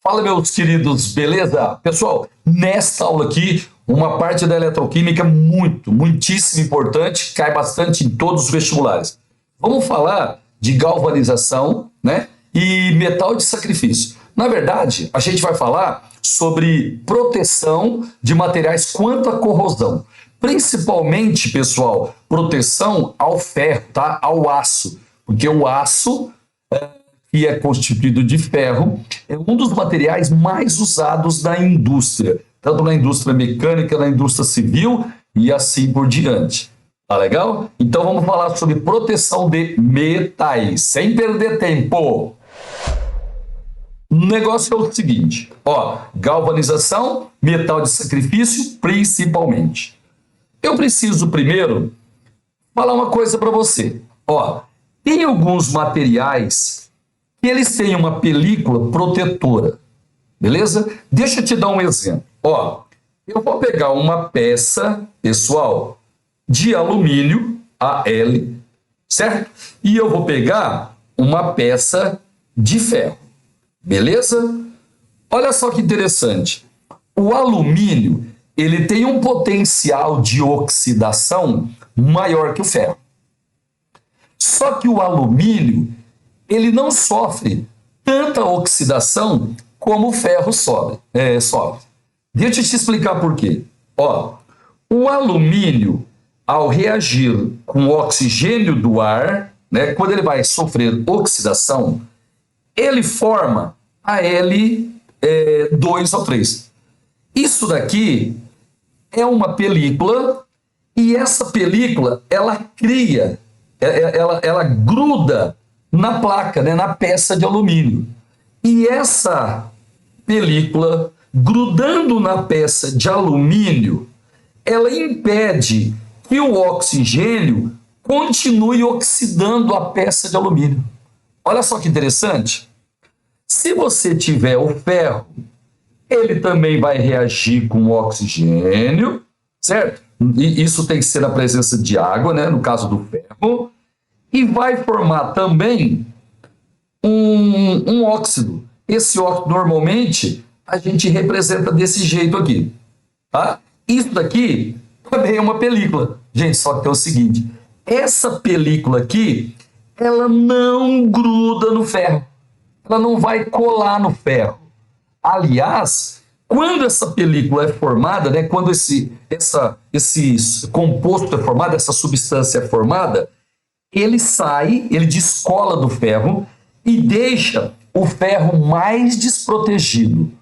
Fala, meus queridos, beleza? Pessoal, nesta aula aqui, uma parte da eletroquímica muitíssimo importante, cai bastante em todos os vestibulares. Vamos falar de galvanização, né? E metal de sacrifício. Na verdade, a gente vai falar sobre proteção de materiais quanto à corrosão. Principalmente, pessoal, proteção ao ferro, tá? Ao aço. Porque o aço, que é constituído de ferro, é um dos materiais mais usados na indústria, tanto na indústria mecânica, na indústria civil e assim por diante. Tá legal? Então vamos falar sobre proteção de metais, sem perder tempo. O negócio é o seguinte, ó, galvanização, metal de sacrifício, principalmente. Eu preciso primeiro falar uma coisa para você. Ó, tem alguns materiais que eles têm uma película protetora, beleza? Deixa eu te dar um exemplo. Ó, eu vou pegar uma peça, pessoal, de alumínio, AL, certo? E eu vou pegar uma peça de ferro, beleza? Olha só que interessante. O alumínio, ele tem um potencial de oxidação maior que o ferro. Só que o alumínio, ele não sofre tanta oxidação como o ferro sofre. Deixa eu te explicar por quê. Ó, o alumínio, ao reagir com o oxigênio do ar, né, quando ele vai sofrer oxidação, ele forma Al2O3. Isso daqui é uma película e essa película, ela cria, ela gruda na placa, né, na peça de alumínio. E essa película, grudando na peça de alumínio, ela impede que o oxigênio continue oxidando a peça de alumínio. Olha só que interessante. Se você tiver o ferro, ele também vai reagir com o oxigênio, certo? E isso tem que ser na presença de água, né, no caso do ferro. E vai formar também um óxido. Esse óxido, normalmente, a gente representa desse jeito aqui. Tá? Isso daqui também é uma película. Gente, só que é o seguinte, essa película aqui, ela não gruda no ferro. Ela não vai colar no ferro. Aliás, quando essa película é formada, né, quando esse composto é formado, essa substância é formada, ele sai, ele descola do ferro e deixa o ferro mais desprotegido.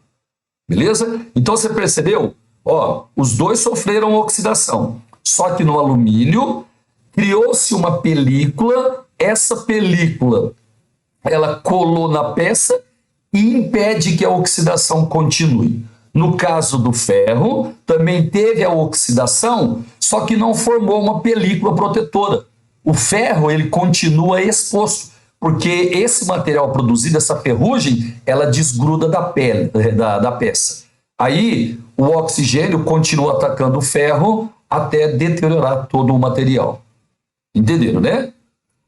Beleza? Então você percebeu? Ó, os dois sofreram oxidação. Só que no alumínio criou-se uma película, essa película ela colou na peça e impede que a oxidação continue. No caso do ferro, também teve a oxidação, só que não formou uma película protetora. O ferro, ele continua exposto, porque esse material produzido, essa ferrugem, ela desgruda da pele, da peça. Aí, o oxigênio continua atacando o ferro até deteriorar todo o material. Entenderam, né?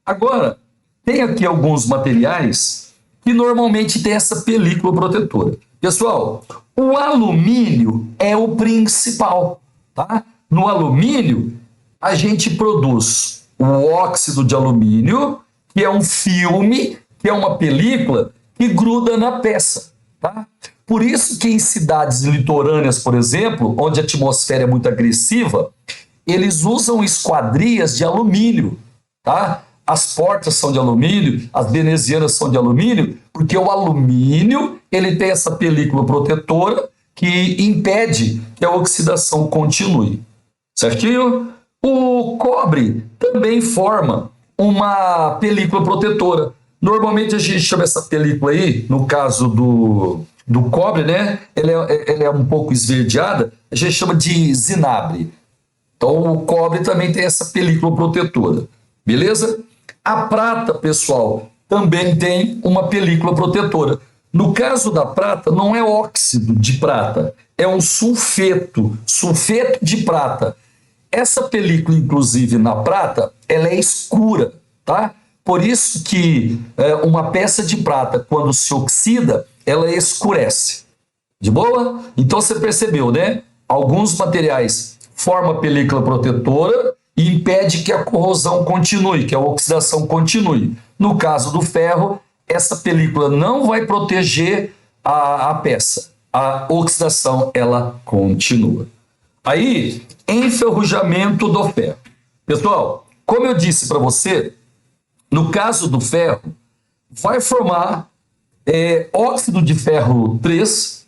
Agora, tem aqui alguns materiais que normalmente tem essa película protetora. Pessoal, o alumínio é o principal, tá? No alumínio, a gente produz o óxido de alumínio, que é um filme, que é uma película que gruda na peça, tá? Por isso que em cidades litorâneas, por exemplo, onde a atmosfera é muito agressiva, eles usam esquadrias de alumínio, tá? As portas são de alumínio, as venezianas são de alumínio, porque o alumínio, ele tem essa película protetora que impede que a oxidação continue. Certinho? O cobre também forma uma película protetora. Normalmente a gente chama essa película aí, no caso do cobre, né? Ela é um pouco esverdeada, a gente chama de zinabre. Então o cobre também tem essa película protetora. Beleza? A prata, pessoal, também tem uma película protetora. No caso da prata, não é óxido de prata, é um sulfeto de prata. Essa película, inclusive, na prata, ela é escura, tá? Por isso que uma peça de prata, quando se oxida, ela escurece. De boa? Então você percebeu, né? Alguns materiais formam a película protetora e impede que a corrosão continue, que a oxidação continue. No caso do ferro, essa película não vai proteger a peça. A oxidação, ela continua. Aí, enferrujamento do ferro. Pessoal, como eu disse para você, no caso do ferro, vai formar óxido de ferro 3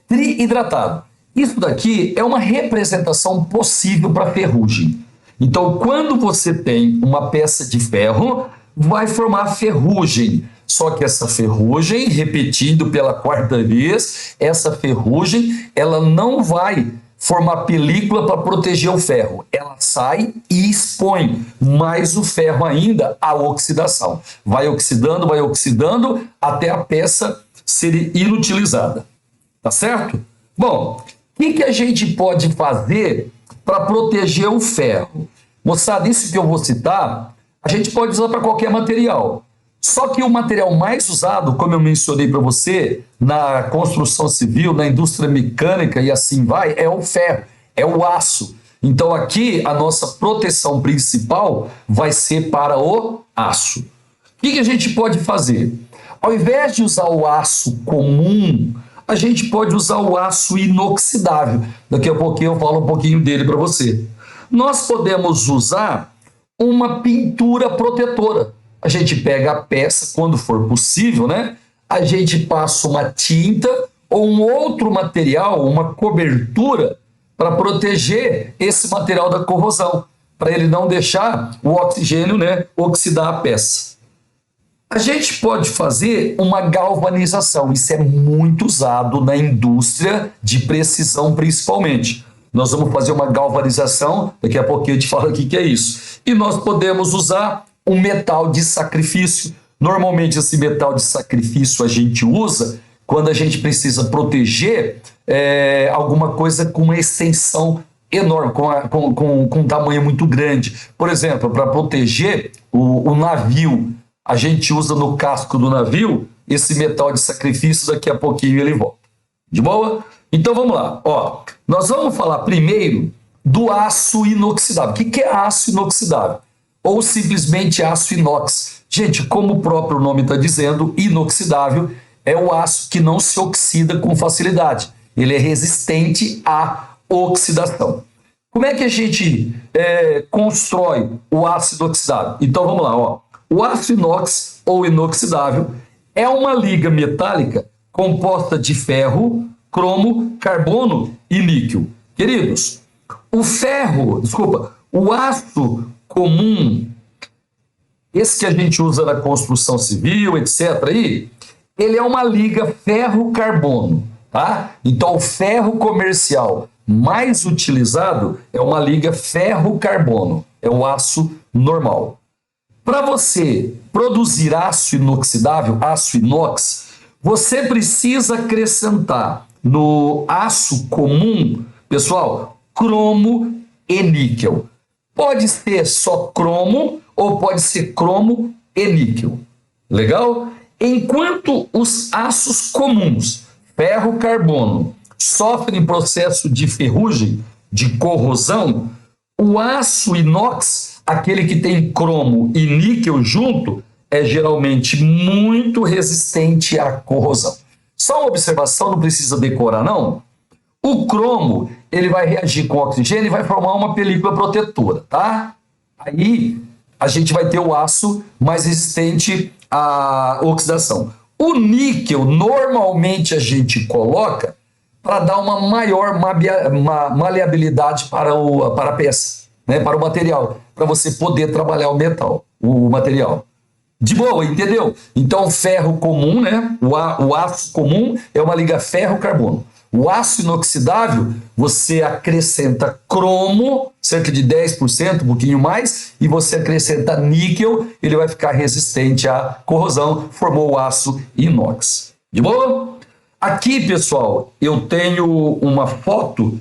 triidratado. Isso daqui é uma representação possível para ferrugem. Então, quando você tem uma peça de ferro, vai formar ferrugem. Só que essa ferrugem, repetindo pela quarta vez, essa ferrugem, ela não vai formar película para proteger o ferro. Ela sai e expõe mais o ferro ainda à oxidação. Vai oxidando até a peça ser inutilizada. Tá certo? Bom, o que a gente pode fazer para proteger o ferro? Moçada, isso que eu vou citar, a gente pode usar para qualquer material. Só que o material mais usado, como eu mencionei para você, na construção civil, na indústria mecânica e assim vai, é o ferro, é o aço. Então aqui a nossa proteção principal vai ser para o aço. O que a gente pode fazer? Ao invés de usar o aço comum, a gente pode usar o aço inoxidável. Daqui a pouquinho eu falo um pouquinho dele para você. Nós podemos usar uma pintura protetora. A gente pega a peça, quando for possível, né? A gente passa uma tinta ou um outro material, uma cobertura, para proteger esse material da corrosão, para ele não deixar o oxigênio, né, oxidar a peça. A gente pode fazer uma galvanização, isso é muito usado na indústria de precisão principalmente. Nós vamos fazer uma galvanização, daqui a pouquinho eu te falo aqui que é isso. E nós podemos usar um metal de sacrifício. Normalmente esse metal de sacrifício a gente usa quando a gente precisa proteger alguma coisa com uma extensão enorme, com um tamanho muito grande. Por exemplo, para proteger o navio, a gente usa no casco do navio esse metal de sacrifício, daqui a pouquinho ele volta. De boa? Então vamos lá. Ó, nós vamos falar primeiro do aço inoxidável. O que é aço inoxidável? Ou simplesmente aço inox. Gente, como o próprio nome está dizendo, inoxidável é o aço que não se oxida com facilidade. Ele é resistente à oxidação. Como é que a gente constrói o aço inoxidável? Então vamos lá. Ó. O aço inox ou inoxidável é uma liga metálica composta de ferro, cromo, carbono e níquel. Queridos, o aço comum, esse que a gente usa na construção civil, etc., ele é uma liga ferro-carbono, tá? Então, o ferro comercial mais utilizado é uma liga ferro-carbono, é o aço normal. Para você produzir aço inoxidável, aço inox, você precisa acrescentar no aço comum, pessoal, cromo e níquel. Pode ser só cromo ou pode ser cromo e níquel. Legal? Enquanto os aços comuns, ferro, carbono, sofrem processo de ferrugem, de corrosão, o aço inox, aquele que tem cromo e níquel junto, é geralmente muito resistente à corrosão. Só uma observação, não precisa decorar não. O cromo, ele vai reagir com o oxigênio e vai formar uma película protetora, tá? Aí a gente vai ter o aço mais resistente à oxidação. O níquel, normalmente a gente coloca para dar uma maior maleabilidade para a peça, né? Para o material, para você poder trabalhar o material. De boa, entendeu? Então, ferro comum, né? O aço comum é uma liga ferro-carbono. O aço inoxidável, você acrescenta cromo, cerca de 10%, um pouquinho mais, e você acrescenta níquel, ele vai ficar resistente à corrosão, formou o aço inox. De boa? Aqui, pessoal, eu tenho uma foto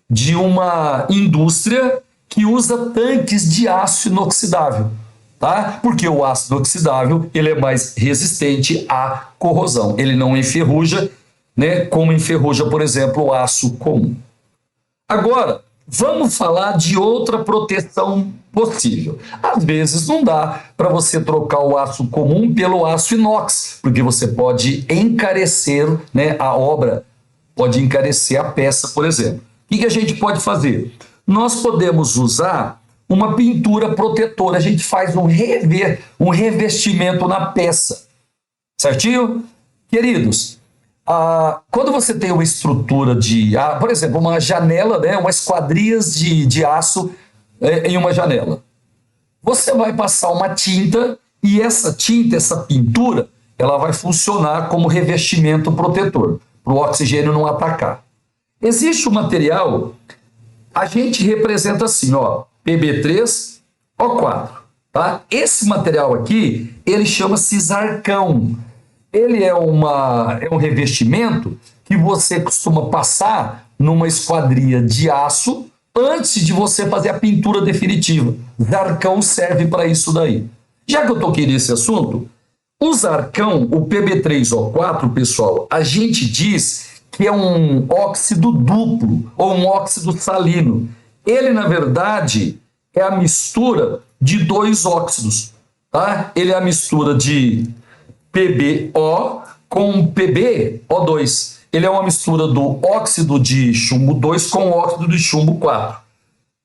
de uma indústria que usa tanques de aço inoxidável. tá? Porque o ácido oxidável, ele é mais resistente à corrosão. Ele não enferruja, né? Como enferruja, por exemplo, o aço comum. Agora, vamos falar de outra proteção possível. Às vezes não dá para você trocar o aço comum pelo aço inox, porque você pode encarecer, né, a obra, pode encarecer a peça, por exemplo. O que a gente pode fazer? Nós podemos usar uma pintura protetora, a gente faz um revestimento na peça, certinho? Queridos, quando você tem uma estrutura de, por exemplo, uma janela, né, umas esquadrias de aço em uma janela, você vai passar uma tinta e essa tinta, essa pintura, ela vai funcionar como revestimento protetor, para o oxigênio não atacar. Existe um material, a gente representa assim, ó, PB3O4, tá? Esse material aqui, ele chama-se Zarcão. Ele é um revestimento que você costuma passar numa esquadria de aço antes de você fazer a pintura definitiva. Zarcão serve para isso daí. Já que eu toquei nesse assunto, o Zarcão, o PB3O4, pessoal, a gente diz que é um óxido duplo ou um óxido salino. Ele, na verdade, é a mistura de dois óxidos, tá? Ele é a mistura de PbO com PbO2. Ele é uma mistura do óxido de chumbo 2 com o óxido de chumbo 4.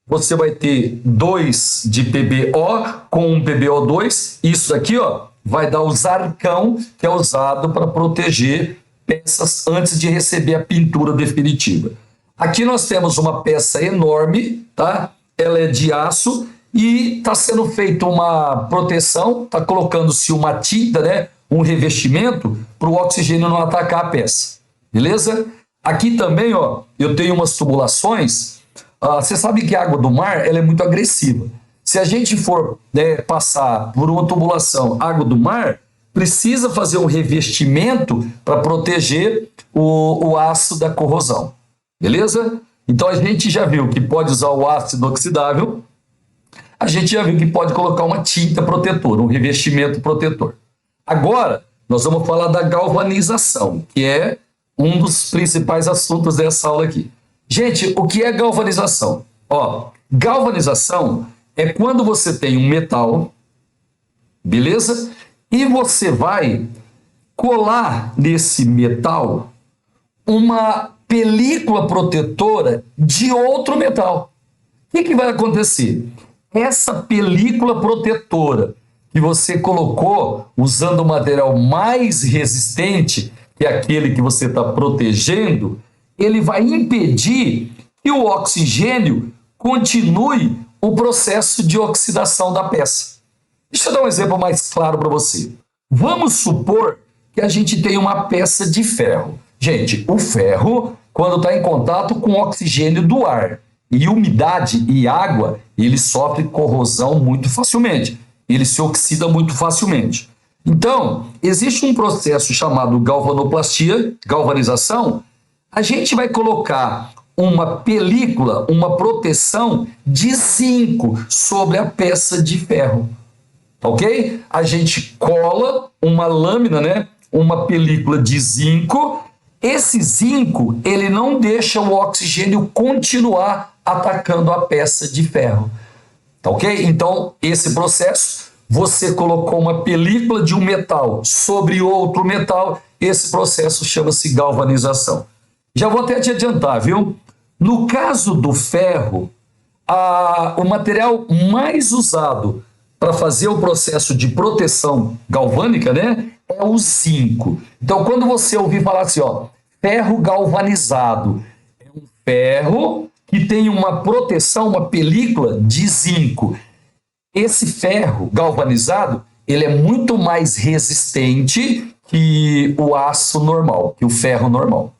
Você vai ter 2 de PbO com um PbO2. Isso aqui, ó, vai dar o Zarcão, que é usado para proteger peças antes de receber a pintura definitiva. Aqui nós temos uma peça enorme, tá? Ela é de aço e está sendo feita uma proteção, está colocando-se uma tinta, né? Um revestimento para o oxigênio não atacar a peça. Beleza? Aqui também, ó, eu tenho umas tubulações. Você sabe que a água do mar ela é muito agressiva. Se a gente for, né, passar por uma tubulação água do mar, precisa fazer um revestimento para proteger o aço da corrosão. Beleza? Então a gente já viu que pode usar o ácido oxidável, a gente já viu que pode colocar uma tinta protetora, um revestimento protetor. Agora, nós vamos falar da galvanização, que é um dos principais assuntos dessa aula aqui. Gente, o que é galvanização? Ó, galvanização é quando você tem um metal, beleza? E você vai colar nesse metal uma película protetora de outro metal. O que vai acontecer? Essa película protetora que você colocou usando o material mais resistente, que é aquele que você está protegendo, ele vai impedir que o oxigênio continue o processo de oxidação da peça. Deixa eu dar um exemplo mais claro para você. Vamos supor que a gente tem uma peça de ferro. Gente, o ferro, quando está em contato com o oxigênio do ar e umidade e água, ele sofre corrosão muito facilmente. Ele se oxida muito facilmente. Então, existe um processo chamado galvanoplastia, galvanização. A gente vai colocar uma película, uma proteção de zinco sobre a peça de ferro. Ok? A gente cola uma lâmina, né? Uma película de zinco. Esse zinco, ele não deixa o oxigênio continuar atacando a peça de ferro. Tá ok? Então, esse processo, você colocou uma película de um metal sobre outro metal, esse processo chama-se galvanização. Já vou até te adiantar, viu? No caso do ferro, o material mais usado para fazer o processo de proteção galvânica, né, é o zinco. Então, quando você ouvir falar assim, ó, ferro galvanizado, é um ferro que tem uma proteção, uma película de zinco. Esse ferro galvanizado, ele é muito mais resistente que o aço normal, que o ferro normal.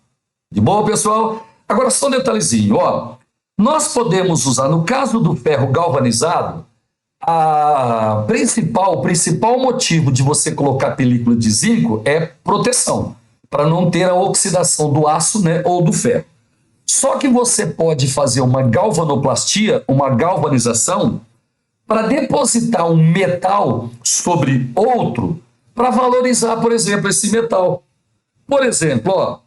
De boa, pessoal? Agora só um detalhezinho, ó. Nós podemos usar, no caso do ferro galvanizado, o principal motivo de você colocar película de zinco é proteção, para não ter a oxidação do aço, né, ou do ferro. Só que você pode fazer uma galvanoplastia, uma galvanização, para depositar um metal sobre outro para valorizar, por exemplo, esse metal. Por exemplo, ó,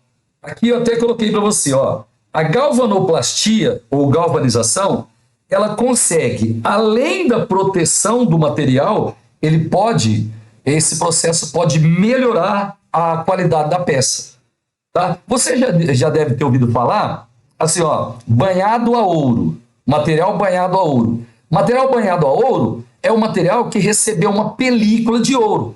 aqui eu até coloquei para você, ó, a galvanoplastia ou galvanização, ela consegue, além da proteção do material, esse processo pode melhorar a qualidade da peça. Tá? Você já deve ter ouvido falar, assim, ó, banhado a ouro, material banhado a ouro. Material banhado a ouro é um material que recebeu uma película de ouro.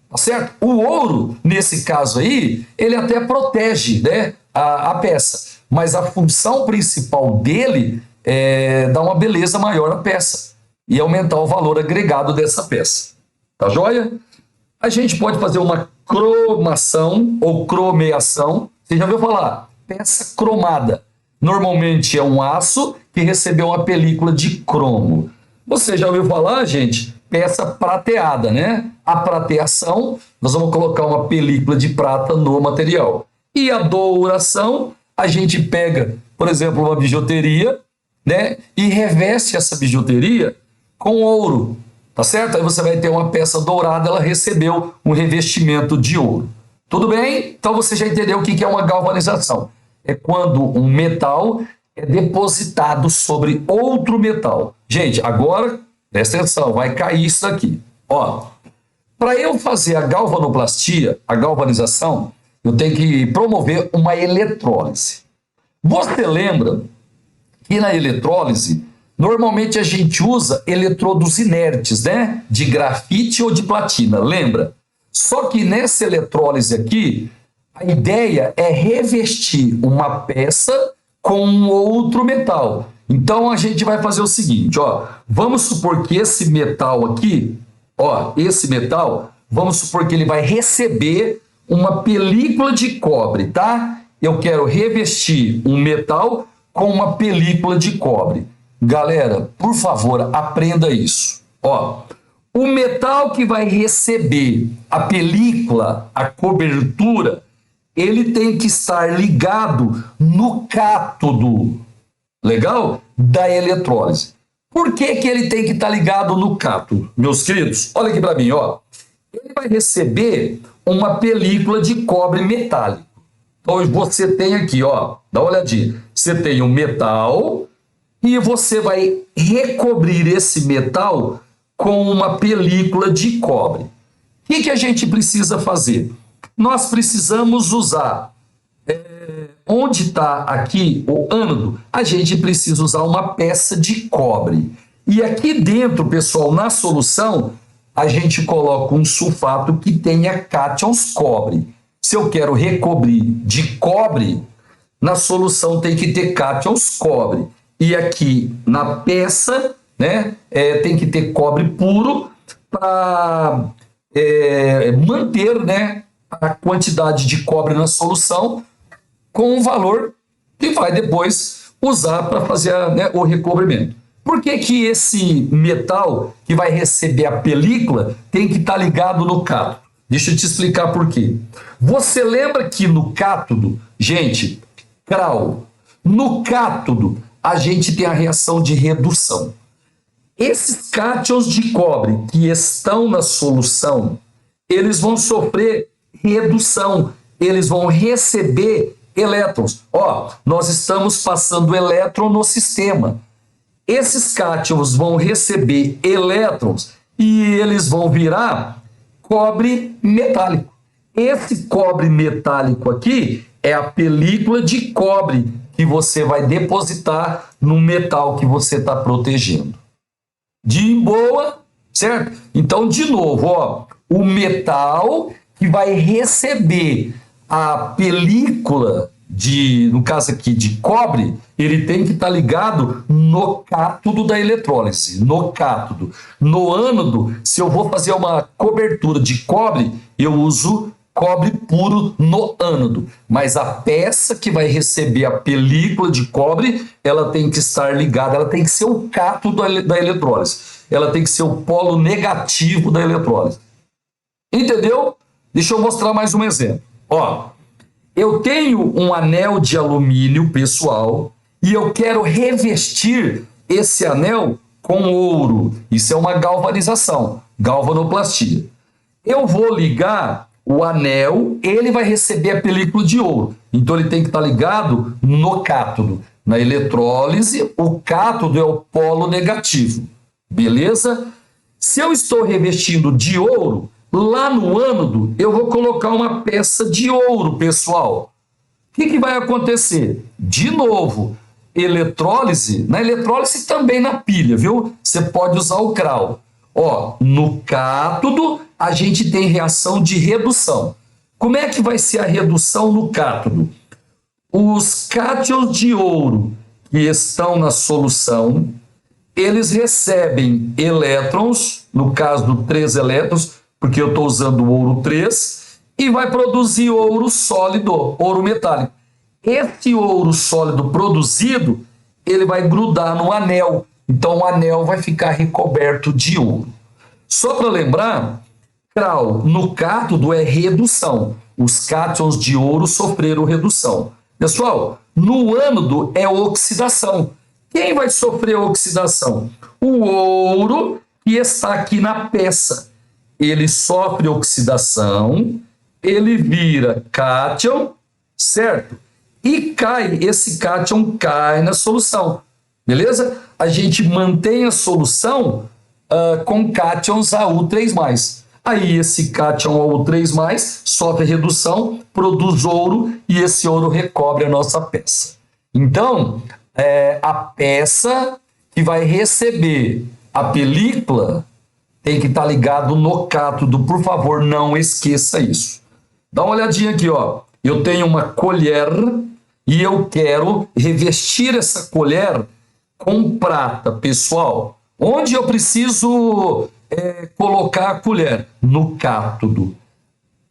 Tá certo? O ouro, nesse caso aí, ele até protege, né, a peça, mas a função principal dele é dar uma beleza maior à peça e aumentar o valor agregado dessa peça. Tá joia? A gente pode fazer uma cromação ou cromeação. Você já ouviu falar? Peça cromada. Normalmente é um aço que recebeu uma película de cromo. Você já ouviu falar, gente? Peça prateada, né? A prateação, nós vamos colocar uma película de prata no material. E a douração, a gente pega, por exemplo, uma bijuteria, né? E reveste essa bijuteria com ouro, tá certo? Aí você vai ter uma peça dourada, ela recebeu um revestimento de ouro. Tudo bem? Então você já entendeu o que é uma galvanização. É quando um metal é depositado sobre outro metal. Gente, agora, presta atenção, vai cair isso daqui. Ó, para eu fazer a galvanoplastia, a galvanização, eu tenho que promover uma eletrólise. Você lembra que na eletrólise, normalmente a gente usa eletrodos inertes, né? De grafite ou de platina, lembra? Só que nessa eletrólise aqui, a ideia é revestir uma peça com um outro metal. Então a gente vai fazer o seguinte, ó, vamos supor que esse metal aqui, ó, esse metal, vamos supor que ele vai receber uma película de cobre, tá? Eu quero revestir um metal com uma película de cobre. Galera, por favor, aprenda isso. Ó, o metal que vai receber a película, a cobertura, ele tem que estar ligado no cátodo, legal? Da eletrólise. Por que que ele tem que estar ligado no cátodo, meus queridos? Olha aqui para mim, ó. Ele vai receber uma película de cobre metálico. Então você tem aqui, ó, dá uma olhadinha. Você tem um metal e você vai recobrir esse metal com uma película de cobre. O que a gente precisa fazer? Nós precisamos usar, onde está aqui o ânodo, a gente precisa usar uma peça de cobre. E aqui dentro, pessoal, na solução, a gente coloca um sulfato que tenha cátions cobre. Se eu quero recobrir de cobre, na solução tem que ter cátions cobre. E aqui na peça, né, tem que ter cobre puro para manter, né, a quantidade de cobre na solução com um valor que vai depois usar para fazer, né, o recobrimento. Por que que esse metal que vai receber a película tem que estar ligado no cátodo? Deixa eu te explicar por quê. Você lembra que no cátodo, gente, CRAU, no cátodo a gente tem a reação de redução. Esses cátions de cobre que estão na solução, eles vão sofrer redução, eles vão receber elétrons. Ó, nós estamos passando elétron no sistema. Esses cátions vão receber elétrons e eles vão virar cobre metálico. Esse cobre metálico aqui é a película de cobre que você vai depositar no metal que você está protegendo. De boa, certo? Então, de novo, ó, o metal que vai receber a película no caso aqui de cobre, ele tem que estar ligado no cátodo da eletrólise, no cátodo. No ânodo, se eu vou fazer uma cobertura de cobre, eu uso cobre puro no ânodo. Mas a peça que vai receber a película de cobre, ela tem que estar ligada, ela tem que ser o cátodo da eletrólise. Ela tem que ser o polo negativo da eletrólise. Entendeu? Deixa eu mostrar mais um exemplo. Ó, eu tenho um anel de alumínio, pessoal, e eu quero revestir esse anel com ouro. Isso é uma galvanização, galvanoplastia. Eu vou ligar o anel, ele vai receber a película de ouro. Então ele tem que estar ligado no cátodo. Na eletrólise, o cátodo é o polo negativo. Beleza? Se eu estou revestindo de ouro, lá no ânodo eu vou colocar uma peça de ouro, pessoal. O que vai acontecer? De novo, eletrólise, na eletrólise também na pilha, viu? Você pode usar o CRAL. Ó, no cátodo, a gente tem reação de redução. Como é que vai ser a redução no cátodo? Os cátions de ouro que estão na solução, eles recebem elétrons, no caso 3 elétrons, porque eu estou usando o ouro 3, e vai produzir ouro sólido, ouro metálico. Esse ouro sólido produzido, ele vai grudar no anel. Então, o anel vai ficar recoberto de ouro. Só para lembrar, CRAL no cátodo é redução. Os cátions de ouro sofreram redução. Pessoal, no ânodo é oxidação. Quem vai sofrer oxidação? O ouro que está aqui na peça. Ele sofre oxidação, ele vira cátion, certo? E cai, esse cátion cai na solução, beleza? A gente mantém a solução com cátions AU3+. Aí esse cátion AU3+, sofre redução, produz ouro e esse ouro recobre a nossa peça. Então, a peça que vai receber a película tem que estar ligado no cátodo, por favor, não esqueça isso. Dá uma olhadinha aqui, ó. Eu tenho uma colher e eu quero revestir essa colher com prata, pessoal. Onde eu preciso colocar a colher? No cátodo.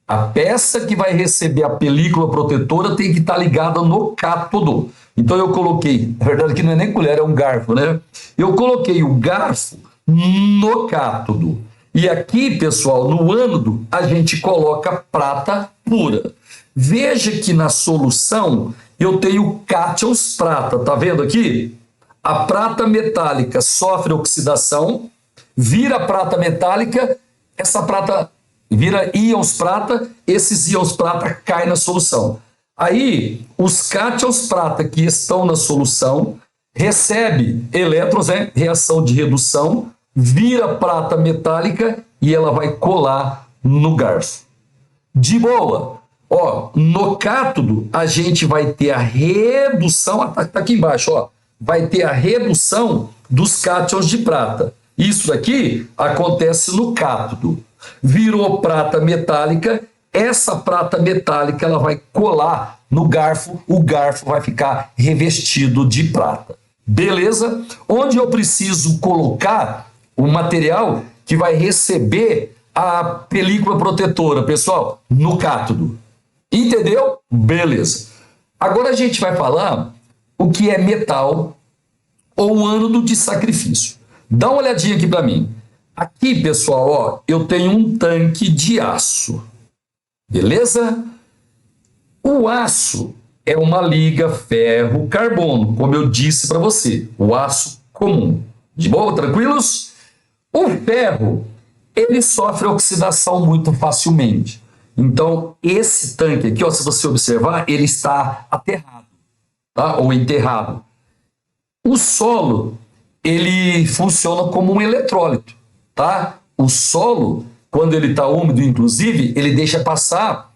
A peça que vai receber a película protetora tem que estar ligada no cátodo. Então eu coloquei, na verdade aqui não é nem colher, é um garfo, né? Eu coloquei o garfo no cátodo. E aqui, pessoal, no ânodo, a gente coloca prata pura. Veja que na solução eu tenho cátions prata, tá vendo aqui? A prata metálica sofre oxidação, vira prata metálica, essa prata vira íons prata, esses íons prata caem na solução. Aí, os cátions prata que estão na solução recebe elétrons, reação de redução, vira prata metálica e ela vai colar no garfo. De boa. Ó, no cátodo, a gente vai ter a redução, tá aqui embaixo, ó, vai ter a redução dos cátions de prata. Isso daqui acontece no cátodo. Virou prata metálica, essa prata metálica ela vai colar no garfo, o garfo vai ficar revestido de prata. Beleza? Onde eu preciso colocar o material que vai receber a película protetora, pessoal? No cátodo. Entendeu? Beleza. Agora a gente vai falar o que é metal ou ânodo de sacrifício. Dá uma olhadinha aqui para mim. Aqui, pessoal, ó, eu tenho um tanque de aço. Beleza? O aço é uma liga ferro-carbono, como eu disse para você, o aço comum. De boa, tranquilos? O ferro, ele sofre oxidação muito facilmente. Então, esse tanque aqui, ó, se você observar, ele está aterrado, tá? Ou enterrado. O solo, ele funciona como um eletrólito, tá? O solo, quando ele está úmido, inclusive, ele deixa passar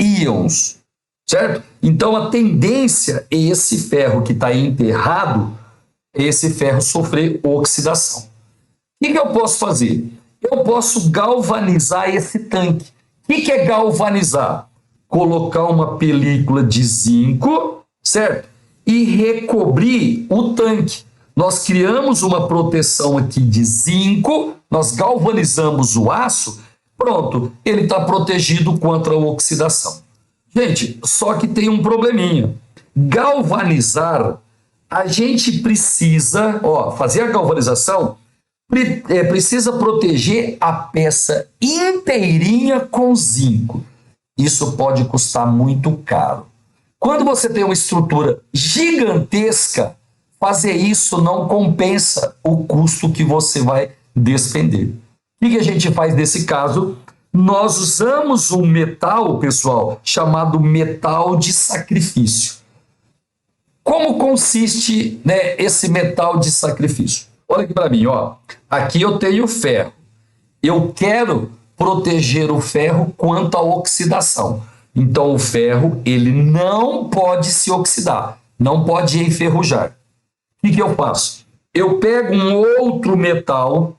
íons, certo? Então, a tendência é esse ferro que está enterrado, esse ferro sofrer oxidação. O que eu posso fazer? Eu posso galvanizar esse tanque. O que é galvanizar? Colocar uma película de zinco, certo? E recobrir o tanque. Nós criamos uma proteção aqui de zinco, nós galvanizamos o aço, pronto, ele está protegido contra a oxidação. Gente, só que tem um probleminha. Galvanizar, a gente precisa, ó, fazer a galvanização, precisa proteger a peça inteirinha com zinco. Isso pode custar muito caro. Quando você tem uma estrutura gigantesca, fazer isso não compensa o custo que você vai despender. O que a gente faz nesse caso? Nós usamos um metal, pessoal, chamado metal de sacrifício. Como consiste, né, esse metal de sacrifício? Olha aqui para mim, ó. Aqui eu tenho ferro. Eu quero proteger o ferro quanto à oxidação. Então o ferro, ele não pode se oxidar, não pode enferrujar. O que eu faço? Eu pego um outro metal,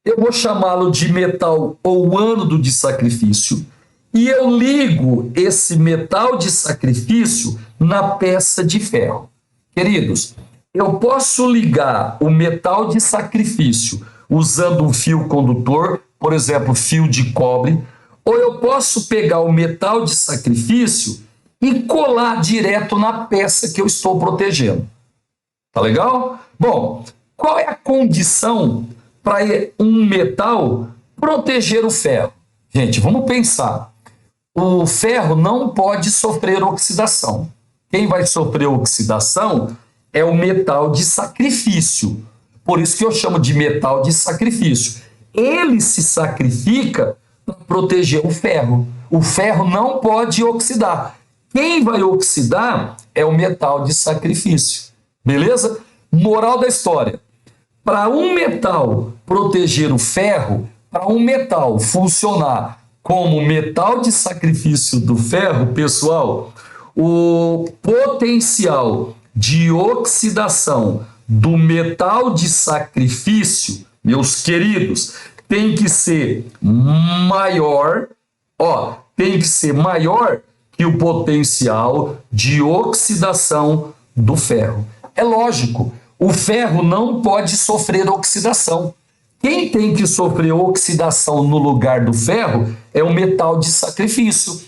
eu vou chamá-lo de metal ou ânodo de sacrifício, e eu ligo esse metal de sacrifício na peça de ferro. Queridos, eu posso ligar o metal de sacrifício usando um fio condutor, por exemplo, fio de cobre, ou eu posso pegar o metal de sacrifício e colar direto na peça que eu estou protegendo. Tá legal? Bom, qual é a condição para um metal proteger o ferro? Gente, vamos pensar. O ferro não pode sofrer oxidação. Quem vai sofrer oxidação é o metal de sacrifício. Por isso que eu chamo de metal de sacrifício. Ele se sacrifica para proteger o ferro. O ferro não pode oxidar. Quem vai oxidar é o metal de sacrifício. Beleza? Moral da história. Para um metal proteger o ferro, para um metal funcionar como metal de sacrifício do ferro, pessoal, o potencial de oxidação do metal de sacrifício, meus queridos, tem que ser maior, tem que ser maior que o potencial de oxidação do ferro. É lógico, o ferro não pode sofrer oxidação. Quem tem que sofrer oxidação no lugar do ferro é o metal de sacrifício.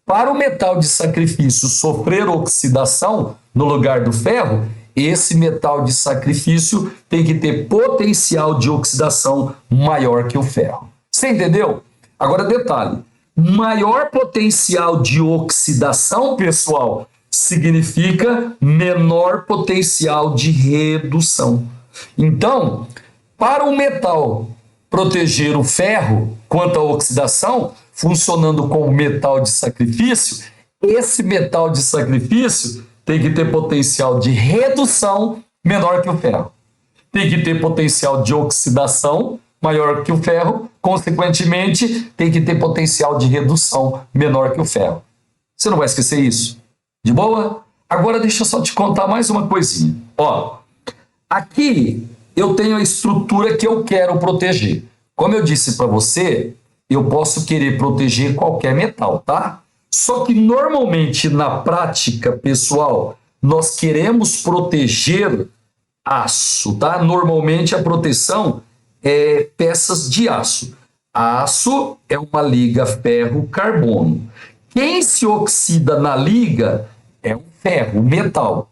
Para o metal de sacrifício sofrer oxidação no lugar do ferro, esse metal de sacrifício tem que ter potencial de oxidação maior que o ferro. Você entendeu? Agora, detalhe: maior potencial de oxidação, pessoal, significa menor potencial de redução. Então, para o metal proteger o ferro quanto à oxidação, funcionando como metal de sacrifício, esse metal de sacrifício tem que ter potencial de redução menor que o ferro. Tem que ter potencial de oxidação maior que o ferro, consequentemente, tem que ter potencial de redução menor que o ferro. Você não vai esquecer isso? De boa? Agora deixa eu só te contar mais uma coisinha. Aqui eu tenho a estrutura que eu quero proteger. Como eu disse para você, eu posso querer proteger qualquer metal, tá? Só que normalmente na prática, pessoal, nós queremos proteger aço, tá? Normalmente a proteção é peças de aço. Aço é uma liga ferro-carbono. Quem se oxida na liga é um ferro, um metal,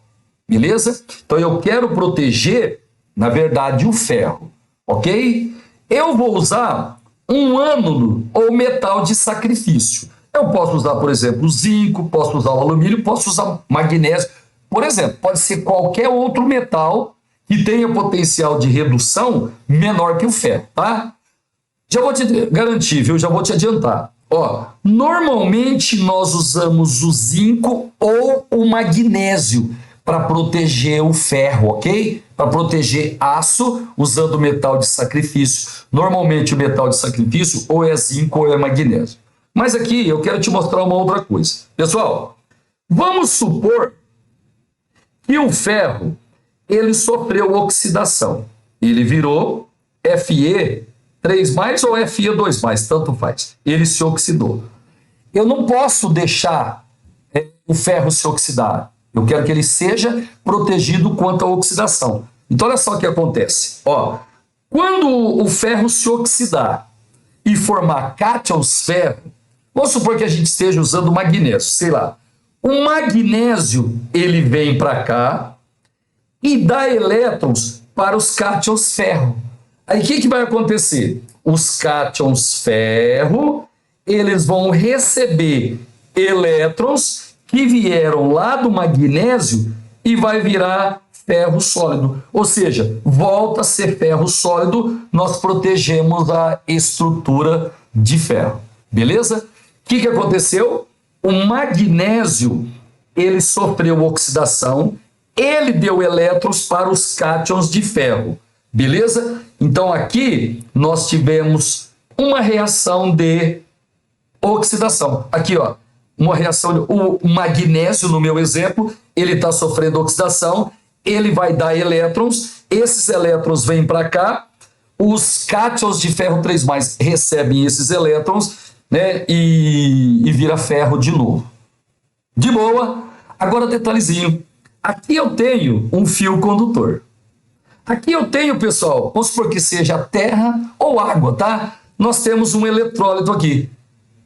beleza? Então eu quero proteger, na verdade, o ferro, ok? Eu vou usar um ânodo ou metal de sacrifício. Eu posso usar, por exemplo, o zinco, posso usar o alumínio, posso usar magnésio. Por exemplo, pode ser qualquer outro metal que tenha potencial de redução menor que o ferro, tá? Já vou te garantir, viu? Já vou te adiantar. Normalmente nós usamos o zinco ou o magnésio para proteger o ferro, ok? Para proteger aço usando o metal de sacrifício. Normalmente o metal de sacrifício ou é zinco ou é magnésio. Mas aqui eu quero te mostrar uma outra coisa. Pessoal, vamos supor que o ferro ele sofreu oxidação. Ele virou Fe3+ ou Fe2+, tanto faz. Ele se oxidou. Eu não posso deixar o ferro se oxidar. Eu quero que ele seja protegido quanto à oxidação. Então, olha só o que acontece. Quando o ferro se oxidar e formar cátions ferro, vamos supor que a gente esteja usando magnésio, sei lá. O magnésio, ele vem para cá e dá elétrons para os cátions ferro. Aí o que vai acontecer? Os cátions ferro, eles vão receber elétrons que vieram lá do magnésio e vai virar ferro sólido. Ou seja, volta a ser ferro sólido, nós protegemos a estrutura de ferro. Beleza? O que aconteceu? O magnésio, ele sofreu oxidação, ele deu elétrons para os cátions de ferro. Beleza? Então aqui nós tivemos uma reação de oxidação. Aqui, ó, uma reação, o magnésio, no meu exemplo, ele está sofrendo oxidação, ele vai dar elétrons, esses elétrons vêm para cá, os cátions de ferro 3+, recebem esses elétrons, né, e vira ferro de novo. De boa. Agora detalhezinho. Aqui eu tenho um fio condutor. Aqui eu tenho, pessoal, vamos supor que seja terra ou água, tá? Nós temos um eletrólito aqui.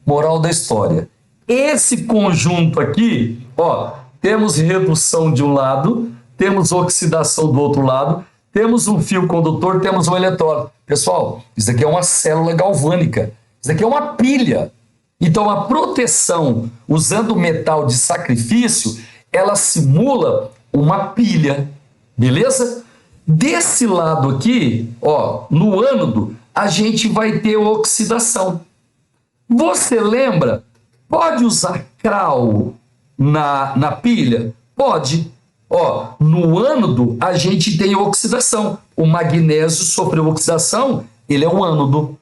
Moral da história. Esse conjunto aqui, ó, temos redução de um lado, temos oxidação do outro lado, temos um fio condutor, temos um eletrólito. Pessoal, isso aqui é uma célula galvânica. Isso aqui é uma pilha. Então, a proteção usando metal de sacrifício, ela simula uma pilha. Beleza? Desse lado aqui, ó, no ânodo, a gente vai ter oxidação. Você lembra? Pode usar CRAL na pilha? Pode. Ó, no ânodo, a gente tem oxidação. O magnésio sofreu oxidação, ele é um ânodo.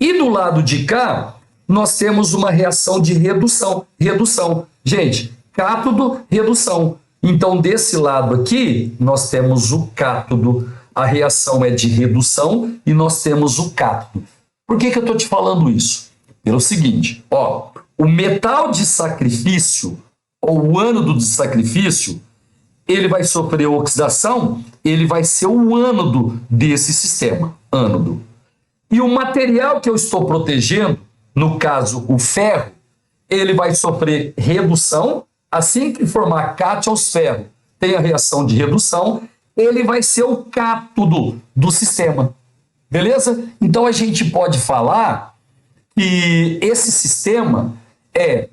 E do lado de cá, nós temos uma reação de redução. Redução. Gente, cátodo, redução. Então, desse lado aqui, nós temos o cátodo. A reação é de redução e nós temos o cátodo. Por que eu estou te falando isso? Pelo seguinte, ó, o metal de sacrifício, ou o ânodo de sacrifício, ele vai sofrer oxidação, ele vai ser o ânodo desse sistema, ânodo. E o material que eu estou protegendo, no caso o ferro, ele vai sofrer redução. Assim que formar cátions ferro, tem a reação de redução, ele vai ser o cátodo do sistema. Beleza? Então a gente pode falar que esse sistema é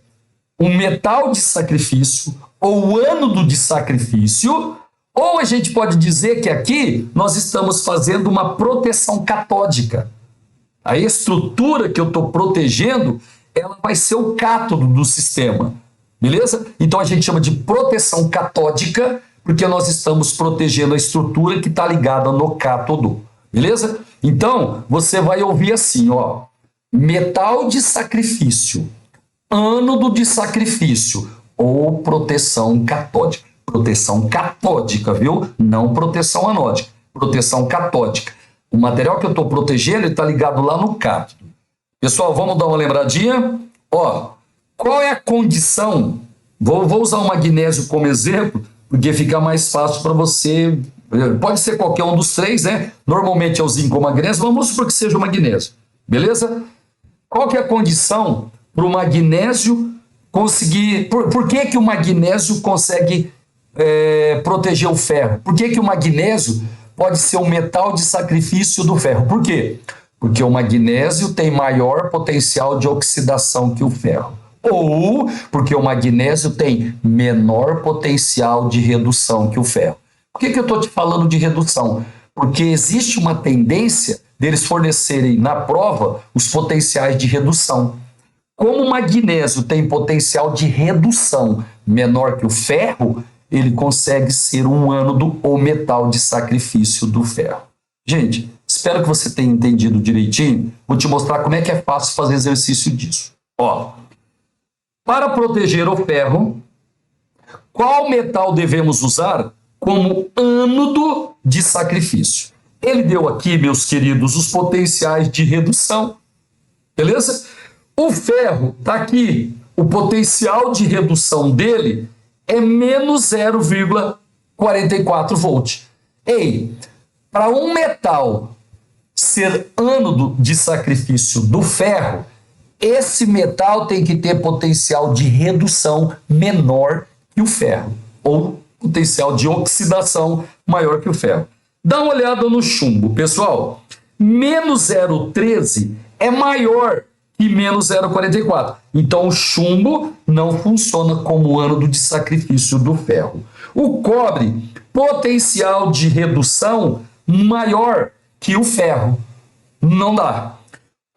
um metal de sacrifício ou ânodo de sacrifício, ou a gente pode dizer que aqui nós estamos fazendo uma proteção catódica. A estrutura que eu estou protegendo, ela vai ser o cátodo do sistema. Beleza? Então a gente chama de proteção catódica, porque nós estamos protegendo a estrutura que está ligada no cátodo. Beleza? Então, você vai ouvir assim, ó. Metal de sacrifício, ânodo de sacrifício ou proteção catódica. Proteção catódica, viu? Não proteção anódica. Proteção catódica. O material que eu estou protegendo está ligado lá no cátodo. Pessoal, vamos dar uma lembradinha? Ó, qual é a condição? Vou usar o magnésio como exemplo, porque fica mais fácil para você. Pode ser qualquer um dos três, né? Normalmente é o zinco ou magnésio. Vamos supor que seja o magnésio. Beleza? Qual que é a condição para o magnésio conseguir... Por que o magnésio consegue proteger o ferro? Por que o magnésio pode ser um metal de sacrifício do ferro? Por quê? Porque o magnésio tem maior potencial de oxidação que o ferro. Ou porque o magnésio tem menor potencial de redução que o ferro. Por que eu estou te falando de redução? Porque existe uma tendência deles fornecerem na prova os potenciais de redução. Como o magnésio tem potencial de redução menor que o ferro, ele consegue ser um ânodo ou metal de sacrifício do ferro. Gente, espero que você tenha entendido direitinho. Vou te mostrar como é que é fácil fazer exercício disso. Ó, para proteger o ferro, qual metal devemos usar como ânodo de sacrifício? Ele deu aqui, meus queridos, os potenciais de redução. Beleza? O ferro está aqui. O potencial de redução dele é menos 0,44 volt. Ei, para um metal ser ânodo de sacrifício do ferro, esse metal tem que ter potencial de redução menor que o ferro, ou potencial de oxidação maior que o ferro. Dá uma olhada no chumbo, pessoal. Menos 0,13 é maior que menos 0,44. Então o chumbo não funciona como ânodo de sacrifício do ferro. O cobre, potencial de redução maior que o ferro. Não dá.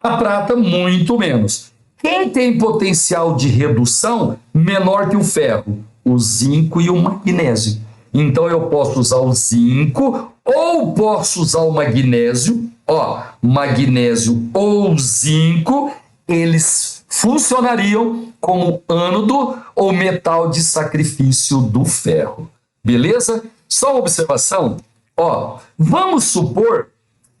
A prata, muito menos. Quem tem potencial de redução menor que o ferro? O zinco e o magnésio. Então, eu posso usar o zinco ou posso usar o magnésio. Ó, magnésio ou zinco, eles funcionariam como ânodo ou metal de sacrifício do ferro. Beleza? Só uma observação. Ó, vamos supor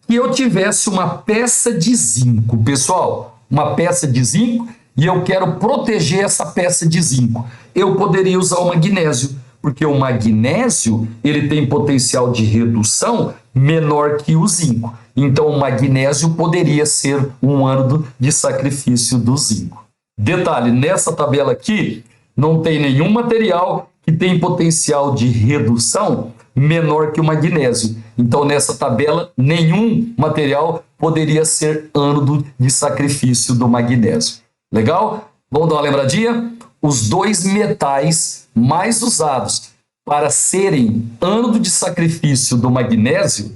que eu tivesse uma peça de zinco, pessoal, uma peça de zinco, e eu quero proteger essa peça de zinco. Eu poderia usar o magnésio, porque o magnésio ele tem potencial de redução menor que o zinco. Então, o magnésio poderia ser um ânodo de sacrifício do zinco. Detalhe, nessa tabela aqui, não tem nenhum material que tem potencial de redução menor que o magnésio. Então, nessa tabela, nenhum material poderia ser ânodo de sacrifício do magnésio. Legal? Vamos dar uma lembradinha? Os dois metais mais usados para serem ânodo de sacrifício do magnésio,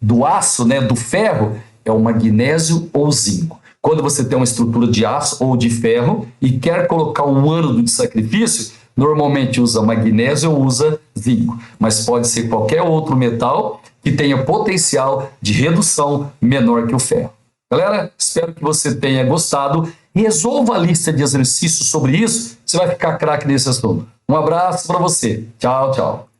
do aço, né, do ferro, é o magnésio ou o zinco. Quando você tem uma estrutura de aço ou de ferro e quer colocar um ânodo de sacrifício, normalmente usa magnésio ou usa zinco, mas pode ser qualquer outro metal que tenha potencial de redução menor que o ferro. Galera, espero que você tenha gostado. Resolva a lista de exercícios sobre isso, você vai ficar craque nesse assunto. Um abraço para você. Tchau, tchau.